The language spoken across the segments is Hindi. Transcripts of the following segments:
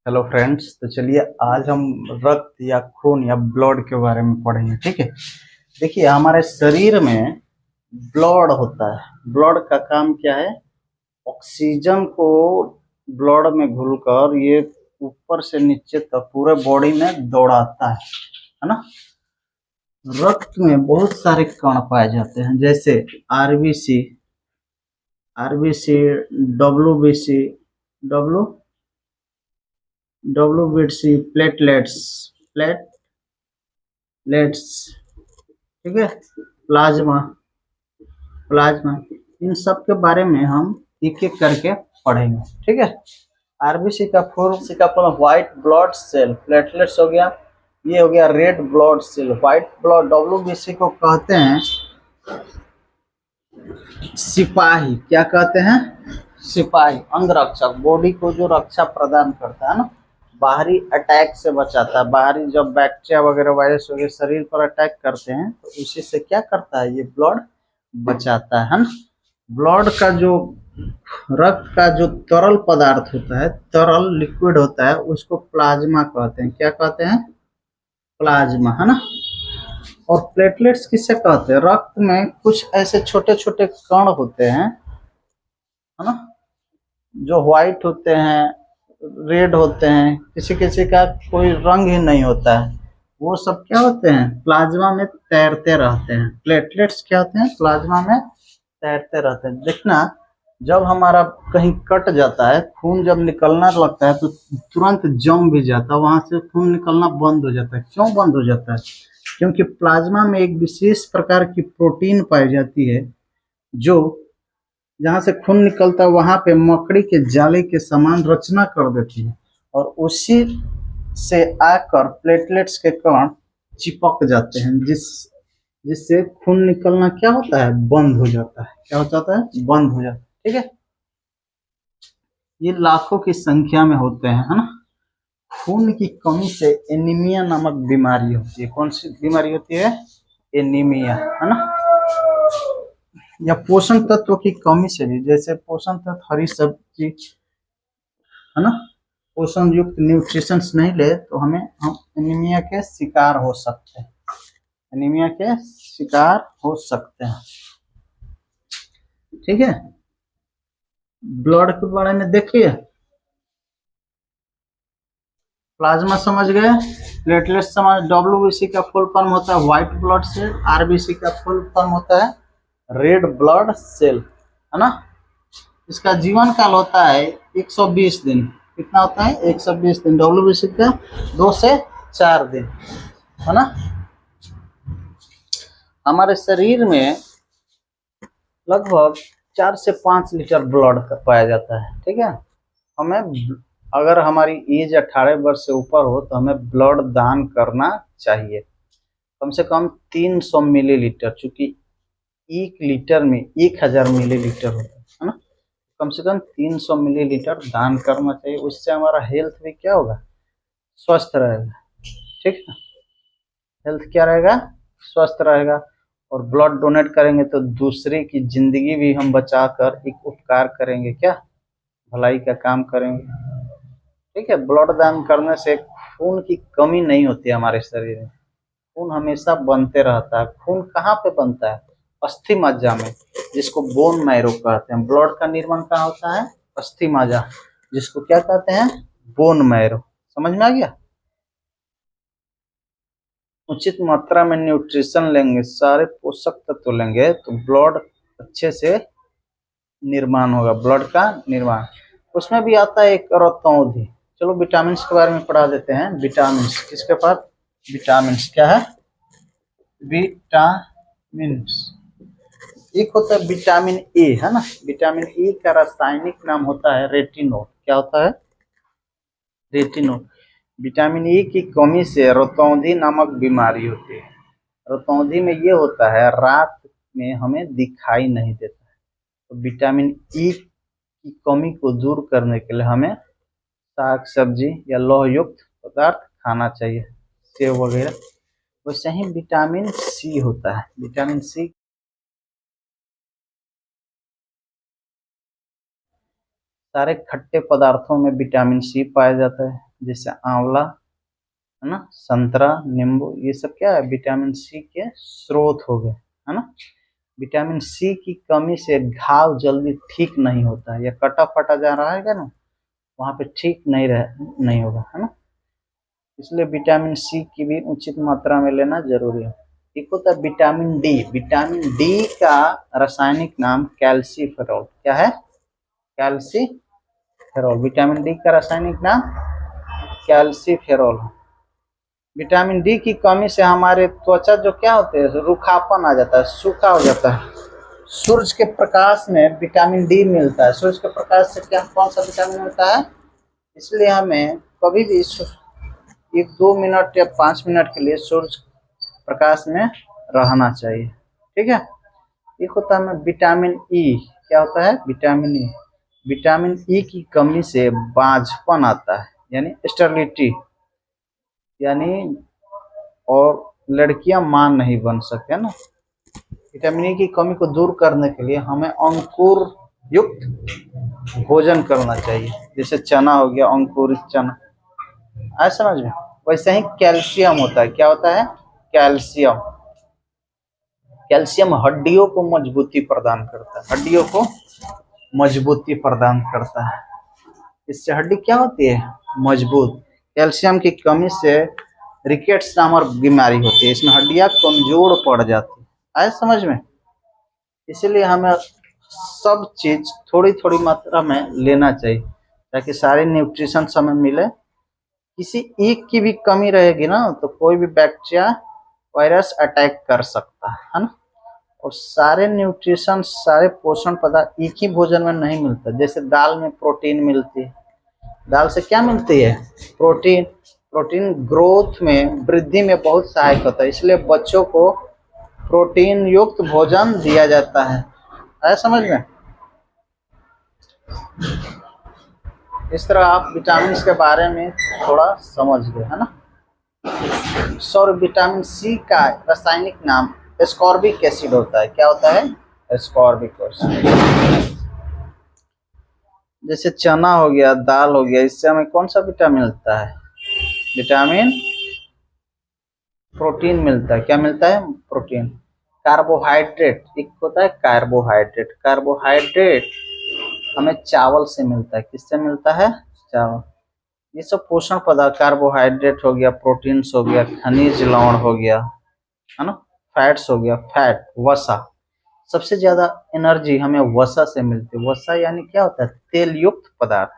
हेलो फ्रेंड्स, तो चलिए आज हम रक्त या खून या ब्लड के बारे में पढ़ेंगे। ठीक है। देखिए, हमारे शरीर में ब्लड होता है। ब्लड का काम क्या है? ऑक्सीजन को ब्लड में घुलकर ये ऊपर से नीचे तक पूरे बॉडी में दौड़ाता है ना। रक्त में बहुत सारे कण पाए जाते हैं, जैसे RBC, WBC, W WBC, platelets, ठीक है, प्लाज्मा, इन सब के बारे में हम एक एक करके पढ़ेंगे। ठीक है। आरबीसी का full white blood cell, platelets हो गया, ये हो गया red blood cell. White blood WBC को कहते हैं सिपाही। क्या कहते हैं? सिपाही, अंगरक्षक, बॉडी को जो रक्षा प्रदान करता है ना, बाहरी अटैक से बचाता है। बाहरी जब बैक्टीरिया वगैरह, वायरस वगैरह शरीर पर अटैक करते हैं तो उसी से क्या करता है, ये ब्लड बचाता है ना। ब्लड का जो, रक्त का जो तरल पदार्थ होता है, तरल लिक्विड होता है, उसको प्लाज्मा कहते हैं। क्या कहते हैं? प्लाज्मा, है ना। और प्लेटलेट्स किसे कहते हैं? रक्त में कुछ ऐसे छोटे छोटे कण होते हैं, है ना, जो व्हाइट होते हैं, रेड होते हैं, किसी किसी का कोई रंग ही नहीं होता है। वो सब क्या होते हैं? प्लाज्मा में तैरते रहते हैं। प्लेटलेट्स क्या होते हैं? प्लाज्मा में तैरते रहते हैं। देखना, जब हमारा कहीं कट जाता है, खून जब निकलना लगता है तो तुरंत जम भी जाता है, वहां से खून निकलना बंद हो जाता है। क्यों बंद हो जाता है? क्योंकि प्लाज्मा में एक विशेष प्रकार की प्रोटीन पाई जाती है, जो जहां से खून निकलता है वहां पे मकड़ी के जाले के समान रचना कर देती है, और उसी से आकर प्लेटलेट्स के कण चिपक जाते हैं, जिससे खून निकलना क्या होता है? बंद हो जाता है। क्या हो जाता है? बंद हो जाता है। ठीक है। ये लाखों की संख्या में होते हैं, है ना। खून की कमी से एनीमिया नामक बीमारी होती है। कौन सी बीमारी होती है? एनीमिया, है ना। या पोषण तत्व की कमी से भी, जैसे पोषण तत्व, हरी सब्जी, है ना, पोषण युक्त न्यूट्रिशन नहीं ले तो हम एनीमिया के शिकार हो सकते हैं। एनीमिया के शिकार हो सकते हैं। ठीक है। ब्लड के बारे में देखिए, प्लाज्मा समझ गए, प्लेटलेट समझ, डब्ल्यूबीसी का फुल फॉर्म होता है व्हाइट ब्लड सेल, आरबीसी का फुल फॉर्म होता है रेड ब्लड सेल, है ना। इसका जीवन काल होता है 120 दिन। कितना होता है? 120 दिन। डब्ल्यूबीसी का 2 से 4 दिन, है ना। हमारे शरीर में लगभग 4 से 5 लीटर ब्लड पाया जाता है। ठीक है। हमें, अगर हमारी एज 18 वर्ष से ऊपर हो तो हमें ब्लड दान करना चाहिए। कम से कम 300 मिलीलीटर, चूंकि 1 लीटर में 1000 मिलीलीटर होता है ना। कम से कम 300 मिलीलीटर दान करना चाहिए। उससे हमारा हेल्थ भी क्या होगा? स्वस्थ रहेगा। ठीक है। हेल्थ क्या रहेगा? स्वस्थ रहेगा। और ब्लड डोनेट करेंगे तो दूसरे की जिंदगी भी हम बचाकर एक उपकार करेंगे, क्या, भलाई का काम करेंगे। ठीक है। ब्लड दान करने से खून की कमी नहीं होती हमारे शरीर में। खून हमेशा बनते रहता है। खून कहाँ पे बनता है? अस्थि मज्जा में, जिसको बोन मैरो कहते हैं। ब्लड का निर्माण कहाँ होता है? अस्थि मज्जा, जिसको क्या कहते हैं? Bone marrow. समझ में आ गया? उचित मात्रा में न्यूट्रिशन लेंगे, सारे पोषक तत्व लेंगे तो ब्लड अच्छे से निर्माण होगा। ब्लड का निर्माण, उसमें भी आता है एक रतौंधी। चलो विटामिन के बारे में पढ़ा देते हैं। विटामिन किसके पास? विटामिन क्या है? विटामिन, एक होता है विटामिन ए, है ना। विटामिन ए का रासायनिक नाम होता है रेटिनोल। क्या होता है? रेटिनोल। विटामिन ए की कमी से रतौंधी नामक बीमारी होती है। रतौंधी में ये होता है, रात में हमें दिखाई नहीं देता है। तो विटामिन ई की कमी को दूर करने के लिए हमें साग सब्जी या लौह युक्त पदार्थ खाना चाहिए, सेव वगैरह। वैसे ही विटामिन सी होता है। विटामिन सी, सारे खट्टे पदार्थों में विटामिन सी पाया जाता है। जैसे आंवला, है ना, संतरा, नींबू, ये सब क्या है, विटामिन सी के स्रोत हो गए, है ना। विटामिन सी की कमी से घाव जल्दी ठीक नहीं होता है, या कटा फटा जा रहा है क्या ना, वहां पे ठीक नहीं होगा, है ना। इसलिए विटामिन सी की भी उचित मात्रा में लेना जरूरी है। एक होता है विटामिन डी। विटामिन डी का रासायनिक नाम कैल्सीफेरॉल, क्या है, कैल्सीफेरॉल। विटामिन डी का रासायनिक नाम कैल्सीफेरॉल। विटामिन डी की कमी से हमारे त्वचा जो क्या होते हैं, रूखापन आ जाता है, सूखा हो जाता है। सूरज के प्रकाश में विटामिन डी मिलता है। सूरज के प्रकाश से क्या, कौन सा विटामिन मिलता है, इसलिए हमें कभी भी 1-2 मिनट या 5 मिनट के लिए सूरज प्रकाश में रहना चाहिए, ठीक है। एक होता है विटामिन ई। क्या होता है, विटामिन ई। विटामिन ई की कमी से बांझपन आता है, यानी स्टेरिलिटी, यानी और लड़कियां मां नहीं बन सकते, है ना। विटामिन ई की कमी को दूर करने के लिए हमें अंकुर युक्त भोजन करना चाहिए, जैसे चना हो गया, अंकुरित चना, आया समझ में। वैसे ही कैल्शियम होता है। क्या होता है, कैल्शियम। कैल्शियम हड्डियों को मजबूती प्रदान करता है, हड्डियों को मजबूती प्रदान करता है। इससे हड्डी क्या होती है, मजबूत। कैल्शियम की कमी से रिकेट्स नामक बीमारी होती है, इसमें हड्डियां कमजोर पड़ जाती है, आए समझ में। इसलिए हमें सब चीज थोड़ी थोड़ी मात्रा में लेना चाहिए, ताकि सारे न्यूट्रिशन हमें मिले। किसी एक की भी कमी रहेगी ना, तो कोई भी बैक्टीरिया, वायरस अटैक कर सकता है ना। और सारे न्यूट्रिशन, सारे पोषण पदार्थ एक ही भोजन में नहीं मिलता। जैसे दाल में प्रोटीन मिलती है, दाल से क्या मिलती है, प्रोटीन। प्रोटीन ग्रोथ में, वृद्धि में बहुत सहायक होता है, इसलिए बच्चों को प्रोटीन युक्त भोजन दिया जाता है, आया समझ में। इस तरह आप विटामिन के बारे में थोड़ा समझ गए, है ना। सर, विटामिन सी का रासायनिक नाम एस्कॉर्बिक एसिड होता है। क्या होता है, एस्कॉर्बिक एसिड। जैसे चना हो गया, दाल हो गया, इससे हमें कौन सा विटामिन मिलता है, विटामिन प्रोटीन मिलता है। क्या मिलता है, प्रोटीन। कार्बोहाइड्रेट, एक होता है कार्बोहाइड्रेट। कार्बोहाइड्रेट हमें चावल से मिलता है। किससे मिलता है, चावल। ये सब पोषण पदार्थ, कार्बोहाइड्रेट हो गया, प्रोटीन्स हो गया, खनिज लवण हो गया, है ना, फैट्स हो गया, फैट, वसा। सबसे ज्यादा एनर्जी हमें वसा से मिलती है। वसा यानी क्या होता है, तेल युक्त पदार्थ।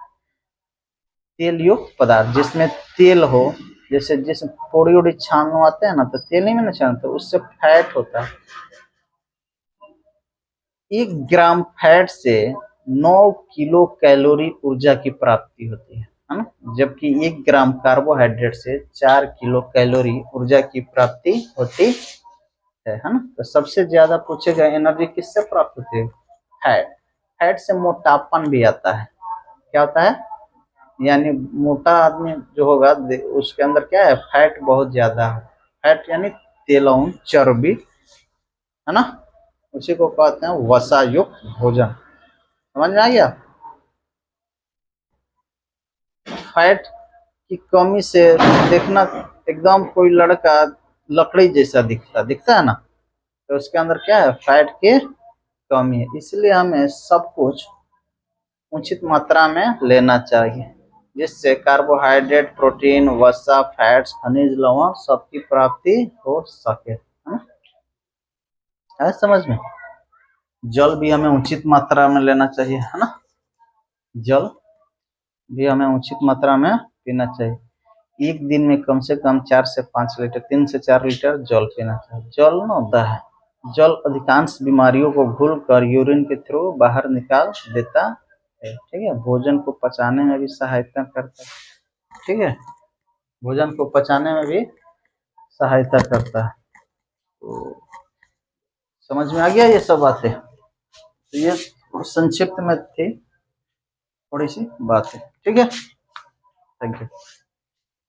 तेल युक्त पदार्थ जिसमें तेल हो, जैसे जिस पोड़ी उड़ी छानवाते हैं ना, तो तेल नहीं में ना छानते, उससे फैट होता है। 1 ग्राम फैट से 9 किलो कैलोरी ऊर्जा की प्राप्ति होती है ना। जबकि 1 ग्राम कार्बोहाइड्रेट से 4 किलो कैलोरी ऊर्जा की प्राप्ति होती है ना। तो सबसे ज्यादा पूछे गए एनर्जी किससे प्राप्त होती है, फैट। फैट से मोटापन भी आता है। क्या होता है, यानी मोटा आदमी जो होगा उसके अंदर क्या है, फैट बहुत ज्यादा है। फैट यानी तेलौन, चर्बी, है ना, उसी को कहते हैं वसा युक्त भोजन। समझ में आ गया। फैट की कमी से देखना, एकदम कोई लड़का लकड़ी जैसा दिखता है ना, तो उसके अंदर क्या है, फैट की कमी है। इसलिए हमें सब कुछ उचित मात्रा में लेना चाहिए, जिससे कार्बोहाइड्रेट, प्रोटीन, वसा, फैट्स, खनिज लवण सबकी प्राप्ति हो सके, है ना, समझ में। जल भी हमें उचित मात्रा में लेना चाहिए, है ना। जल भी हमें उचित मात्रा में पीना चाहिए। एक दिन में कम से कम 4 से 5 लीटर, 3 से 4 लीटर जल पीना चाहिए। जल ना होता है, जल अधिकांश बीमारियों को घुल कर यूरिन के थ्रू बाहर निकाल देता है, ठीक है। भोजन को पचाने में भी सहायता करता है, ठीक है। भोजन को पचाने में भी सहायता करता है। तो समझ में आ गया ये सब बातें। तो ये संक्षिप्त में थी थोड़ी सी बातें, ठीक है। Thank you.